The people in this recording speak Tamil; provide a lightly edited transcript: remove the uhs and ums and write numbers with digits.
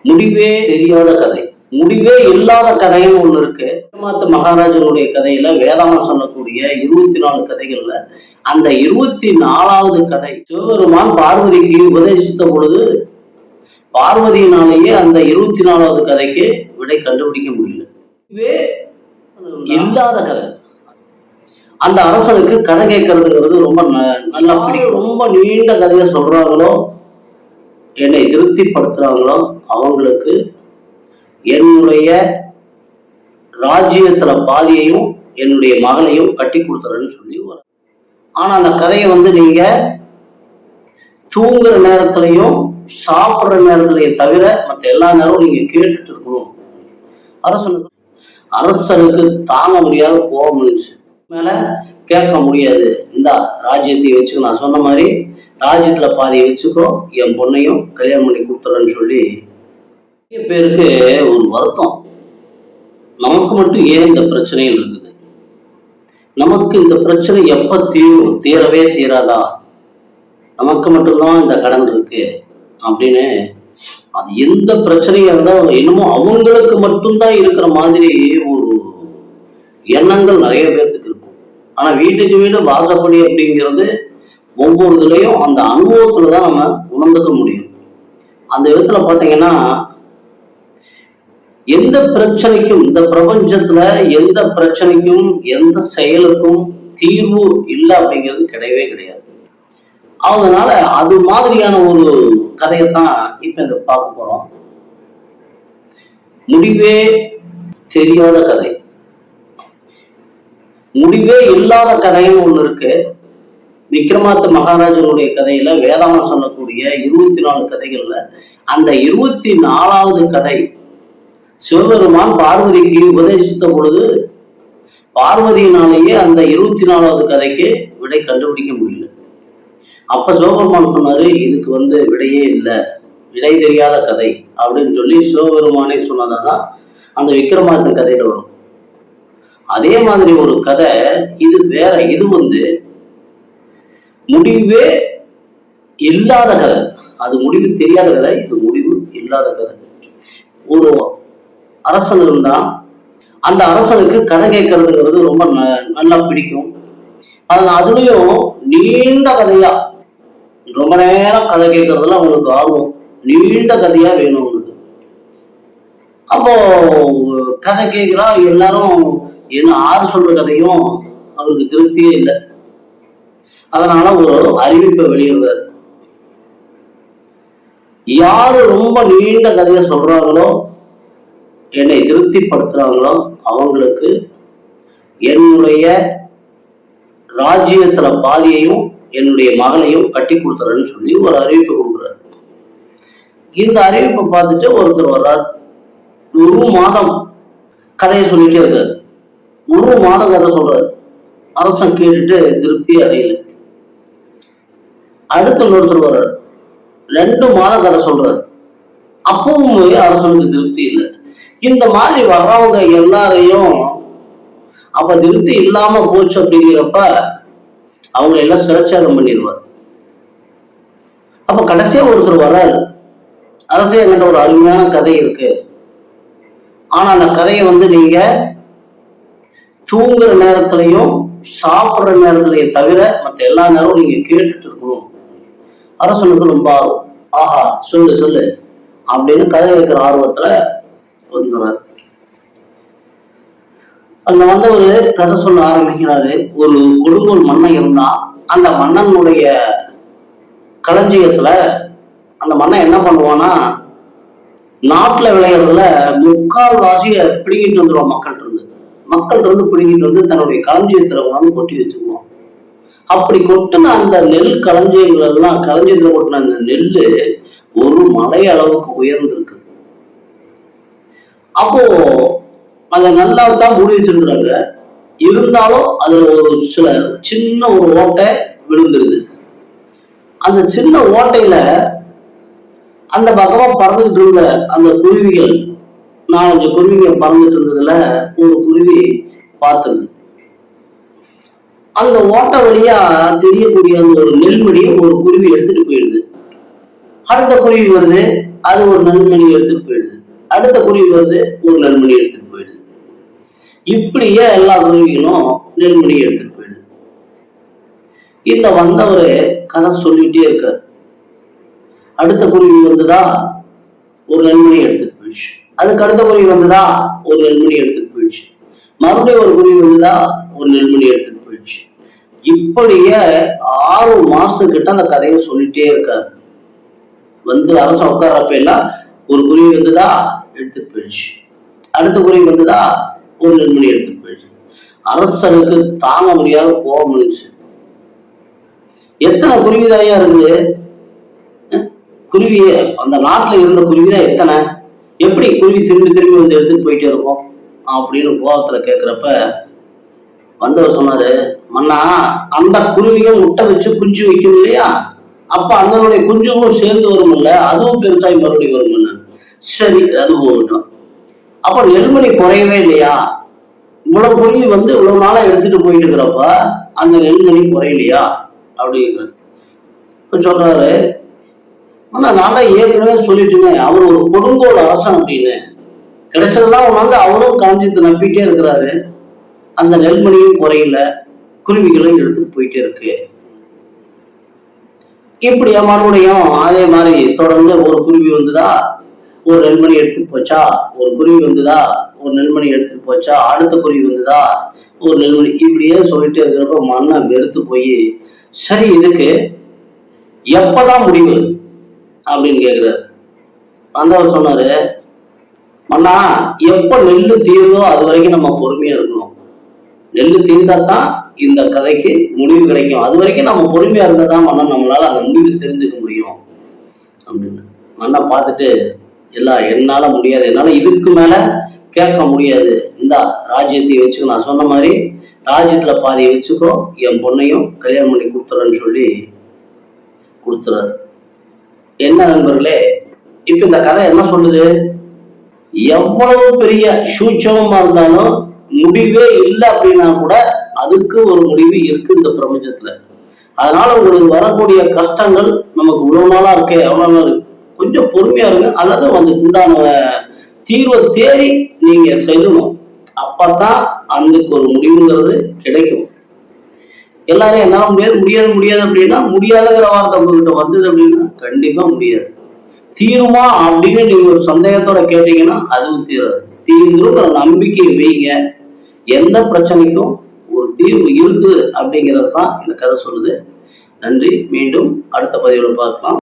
முடிவே தெரியாத கதை, முடிவே இல்லாத கதைன்னு ஒண்ணு இருக்கு. மகாராஜனுடைய கதையில வேதாளம் சொல்லக்கூடிய 24 கதைகள்ல அந்த 24வது கதை சிவபெருமான் பார்வதிக்கு உபதேசித்த பொழுது பார்வதியினாலேயே அந்த 24வது கதைக்கு விடை கண்டுபிடிக்க முடியல. இதுவே இல்லாத கதை. அந்த அரசனுக்கு கதை கேட்கறதுங்கிறது ரொம்ப நல்லா பிடிக்கும். ரொம்ப நீண்ட கதையை சொல்றாங்களோ, என்னை திருப்திப்படுத்துறாங்களோ அவங்களுக்கு என்னுடைய ராஜ்யத்துல பாதியையும் என்னுடைய மகளையும் கட்டி கொடுத்துறேன்னு சொல்லி ஆனா அந்த கதையை நீங்க தூங்குற நேரத்திலையும் சாப்பிடுற நேரத்திலையும் தவிர மற்ற எல்லா நேரமும் நீங்க கேட்டுட்டு இருக்கணும். அரசனுக்கு தாங்க முடியாத கோபம் இருந்துச்சு. மேல கேட்க முடியாது, இந்த ராஜ்யத்தை வச்சுக்கோ, நான் சொன்ன மாதிரி ராஜ்யத்துல பாதியை வச்சுக்கோ, என் பொண்ணையும் கல்யாணம் பண்ணி கொடுத்துறேன்னு சொல்லி நிறைய பேருக்கு ஒரு வருத்தம், நமக்கு மட்டும் ஏன் இந்த பிரச்சனைகள் இருக்குது, நமக்கு இந்த பிரச்சனை எப்ப தீரும், தீரவே தீராதா, நமக்கு மட்டும்தான் இந்த கடன் இருக்கு அப்படின்னு. அது எந்த பிரச்சனையா இருந்தா இன்னமும் அவங்களுக்கு மட்டும்தான் இருக்கிற மாதிரி ஒரு எண்ணங்கள் நிறைய பேர்த்துக்கு இருக்கும். ஆனா வீட்டுக்கு வீடு வாசப்படி அப்படிங்கிறது ஒவ்வொரு இதுலையும் அந்த அனுபவத்துலதான் நம்ம உணர்ந்துக்க முடியும். அந்த விதத்துல பாத்தீங்கன்னா எந்த பிரச்சனைக்கும், இந்த பிரபஞ்சத்துல எந்த பிரச்சனைக்கும் எந்த செயலுக்கும் தீர்வு இல்லை அப்படிங்கிறது கிடையவே கிடையாது. அதனால அது மாதிரியான ஒரு கதையைத்தான் இப்ப இந்த பார்க்க போறோம். முடிவே தெரியாத கதை, முடிவே இல்லாத கதைன்னு ஒண்ணு இருக்கு. விக்ரமாதித்த மகாராஜனுடைய கதையில வேதாளம் சொல்லக்கூடிய 24 கதைகள்ல அந்த 24வது கதை சிவபெருமான் பார்வதிக்கு உபதேசித்த பொழுது பார்வதியினாலேயே அந்த 24வது கதைக்கு விடை கண்டுபிடிக்க முடியல. அப்ப சிவபெருமான் சொன்னாரு, இதுக்கு விடையே இல்லை, விடை தெரியாத கதை அப்படின்னு சொல்லி சிவபெருமானே சொன்னதான் அந்த விக்ரமாதித்த கதையில வரும். அதே மாதிரி ஒரு கதை இது வேற. இது முடிவே இல்லாத கதை, அது முடிவு தெரியாத கதை, இது முடிவு இல்லாத கதை. ஒரு அரசன் இருந்தா அந்த அரசனுக்கு கதை கேட்கறதுங்கிறது ரொம்ப நல்லா பிடிக்கும். அதுலயும் நீண்ட கதையா, ரொம்ப நேரம் கதை கேட்கறதுல அவங்களுக்கு ஆர்வம், நீண்ட கதையா வேணும் அவங்களுக்கு. அப்போ கதை கேட்கிறா, எல்லாரும் என்ன ஆறு சொல்ற கதையும் அவருக்கு திருப்தியே இல்லை. அதனால ஒரு அறிவிப்பை வெளியிடுறாரு, யாரு ரொம்ப நீண்ட கதையை சொல்றாங்களோ, என்னை திருப்திப்படுத்துறாங்களோ அவங்களுக்கு என்னுடைய ராஜ்யத்துல பாதியையும் என்னுடைய மகளையும் கட்டி கொடுத்துறேன்னு சொல்லி ஒரு அறிவிப்பை கொடுக்குறாரு. இந்த அறிவிப்பை பார்த்துட்டு ஒருத்தர் வர்றார், ஒரு மாதம் கதையை சொல்லிட்டே இருக்காரு. ஒரு மாதம் கதை சொல்றாரு. அரசன் கேட்டுட்டு திருப்தி அடையல. அடுத்த ஒருத்தர் வர்றாரு, 2 மாதம் கதை சொல்றாரு. அப்பவும் அரசனுக்கு திருப்தி இல்லை. இந்த மாதிரி வர்றவங்க எல்லாரையும் அப்ப திருப்தி இல்லாம போச்சு அப்படிங்கிறப்ப அவங்க எல்லாம் சிரச்சாரம் பண்ணிடுவார். அப்ப கடைசியா ஒருத்தர் வர்றாரு, அரசே என்கிட்ட ஒரு அருமையான கதை இருக்கு, ஆனா அந்த கதையை நீங்க தூங்குற நேரத்திலையும் சாப்பிடுற நேரத்திலையும் தவிர மற்ற எல்லா நேரமும் நீங்க கேட்டுட்டு இருக்கணும். அரசனுக்கு ரொம்ப ஆர்வம், ஆஹா சொல்லு சொல்லு அப்படின்னு கதை கேட்கிற ஆர்வத்துல வந்துறாரு. அங்க ஒரு கதை சொல்ல ஆரம்பிக்கிறாரு. ஒரு கொடுங்கோல் மன்னன் இருந்தா, அந்த மன்னனுடைய களஞ்சியத்துல அந்த மன்னன் என்ன பண்ணுவான்னா, நாட்டுல விளையாடுறதுல 3/4 பிடிங்கிட்டு வந்துருவான். மக்கள் இருந்து பிடிங்கிட்டு தன்னுடைய களஞ்சியத்துல கொட்டி வச்சுக்குவான். அப்படி கொட்டின அந்த நெல் களஞ்சியங்கள் எல்லாம், களஞ்சியத்துல கொட்டின அந்த நெல்லு ஒரு மலை அளவுக்கு உயர்ந்திருக்கு. அப்போ அதை நல்லா தான் மூடி வச்சிருக்கிறாங்க. இருந்தாலும் அதுல ஒரு சின்ன ஒரு ஓட்டை விழுந்துருது. அந்த சின்ன ஓட்டையில அந்த பக்கமா பறந்துட்டு இருந்த அந்த குருவிகள், 4-5 குருவிகள் பறந்துட்டு இருந்ததுல ஒரு குருவி பார்த்துருது. அந்த ஓட்டை வழியா தெரியக்கூடிய அந்த ஒரு நெல்மணியை ஒரு குருவி எடுத்துட்டு போயிடுது. அடுத்த குருவி வருது, அது ஒரு நெல்மணி எடுத்துட்டு போயிடுது. அடுத்த குருவி வருது, ஒரு நெல்மணி எடுத்துட்டு போயிடுது. இப்படியே எல்லா குருவிகளும் நெல்மணி எடுத்துட்டு போயிடுது. இந்த வந்தவரு கதை சொல்லிட்டே இருக்காரு. அடுத்த குருவி வந்துதா, ஒரு நெல்மணி எடுத்துட்டு போயிடுச்சு. அதுக்கு அடுத்த குருவி வந்துதா, ஒரு நெல்மணி எடுத்துட்டு போயிடுச்சு. மறுபடியும் ஒரு குருவி வந்துதா, ஒரு நெல்மணி எடுத்துட்டு போயிடுச்சு. இப்படியே 6 மாசத்துக்கிட்ட அந்த கதையை சொல்லிட்டே இருக்காரு. வந்து அரசன் உட்கார்றப்ப எல்லாம் ஒரு குருவி வந்துதா, எடுத்துட்டு போயிடுச்சு. அடுத்த குருவி வந்துதா, ஒரு நெல்மணி எடுத்துட்டு போயிடுச்சு. அரசனுக்கு தாங்க முடியாத கோபம் இருந்துச்சு. எத்தனை குருவிதாயா இருக்குது? குருவிய அந்த நாட்டுல இருந்த குருவிதான் எத்தனை? எப்படி குருவி திரும்பி திரும்பி வந்து எடுத்துட்டு போயிட்டே இருக்கும் அப்படின்னு கோபத்துல கேட்கிறப்ப வந்தவர் சொன்னாரு, மன்னா, அந்த குருவியும் முட்டை வச்சு குஞ்சு வைக்கும் இல்லையா, அப்ப அதனுடைய குஞ்சும் சேர்ந்து வரும்ல, அதுவும் பெருசாய் மறுபடியும் வரும். சரி, அது போகட்டும். அப்ப நெல்மணி குறையவே இல்லையா? இவ்வளவு குருவி வந்து இவ்வளவு நாளா எடுத்துட்டு போயிட்டு இருக்கிறப்ப அந்த நெல்மணி குறையலையா அப்படிங்கிறார். இப்ப சொல்றாரு, ஆனா நான் தான் ஏற்கனவே சொல்லிட்டேன், அவர் ஒரு கொடுங்கோல் அரசன் அப்படின்னு. கிடைச்சதெல்லாம் உணர்ந்து அவரும் காஞ்சித்து நம்பிட்டே இருக்கிறாரு. அந்த நெல்மணியும் குறையல, குருவிகளும் எடுத்துட்டு போயிட்டே இருக்கு. இப்படியா மறுபடியும் அதே மாதிரி தொடர்ந்து ஒரு குருவி வந்துதா, ஒரு நெல்மணி எடுத்துட்டு போச்சா, ஒரு குருவி வந்துதா, ஒரு நெல்மணி எடுத்துட்டு போச்சா, அடுத்த குருவி வந்துதா, ஒரு நெல்மணி, இப்படியே சொல்லிட்டே இருக்கிறப்ப மன்னன் வெறுத்து போய், சரி இதுக்கு எப்பதான் முடிவு அப்படின்னு கேக்குறாரு. வந்தவர் சொன்னாரு, மன்னா, எப்ப நெல்லு தீருதோ அது வரைக்கும் நம்ம பொறுமையா இருக்கணும். நெல்லு தீர்ந்தாதான் இந்த கதைக்கு முடிவு கிடைக்கும். அது வரைக்கும் நம்ம பொறுமையா இருந்தாதான் மன்னன் நம்மளால அந்த முடிவு தெரிஞ்சுக்க முடியும் அப்படின்னு. மன்னன் பார்த்துட்டு, எல்லாம் என்னால முடியாது, என்னால இதுக்கு மேல கேட்க முடியாது, இந்தா ராஜ்யத்தை வச்சுக்கோ, நான் சொன்ன மாதிரி ராஜ்யத்துல பாதியை வச்சுக்கோ, என் பொண்ணையும் கல்யாணம் பண்ணி கொடுத்துறேன்னு சொல்லி கொடுத்துறாரு. என்ன நண்பர்களே, இப்ப இந்த கதை என்ன சொல்லுது? எவ்வளவு பெரிய சூட்சமா இருந்தாலும் முடிவே இல்லை அப்படின்னா கூட அதுக்கு ஒரு முடிவு இருக்கு இந்த பிரபஞ்சத்துல. அதனால உங்களுக்கு வரக்கூடிய கஷ்டங்கள் நமக்கு இவ்வளவு நாளா இருக்கே, எவ்வளவு நாள், கொஞ்சம் பொறுமையா இருங்க, அல்லது அதுக்கு உண்டான தீர்வை தேடி நீங்க செய்யணும். அப்பதான் அதுக்கு ஒரு முடிவுங்கிறது கிடைக்கும். எல்லாரும் என்னால முடியாது முடியாது முடியாது அப்படின்னா, முடியாதுங்கிற வார்த்தை உங்ககிட்ட வந்தது அப்படின்னா கண்டிப்பா முடியாது. தீருமா அப்படின்னு நீங்க ஒரு சந்தேகத்தோட கேட்டீங்கன்னா அதுவும் தீராது. தீர்ந்துங்கிற நம்பிக்கையை வைங்க. எந்த பிரச்சனைக்கும் ஒரு தீர்வு இருக்குது அப்படிங்கிறது தான் இந்த கதை சொல்லுது. நன்றி. மீண்டும் அடுத்த பதிவில் பார்க்கலாம்.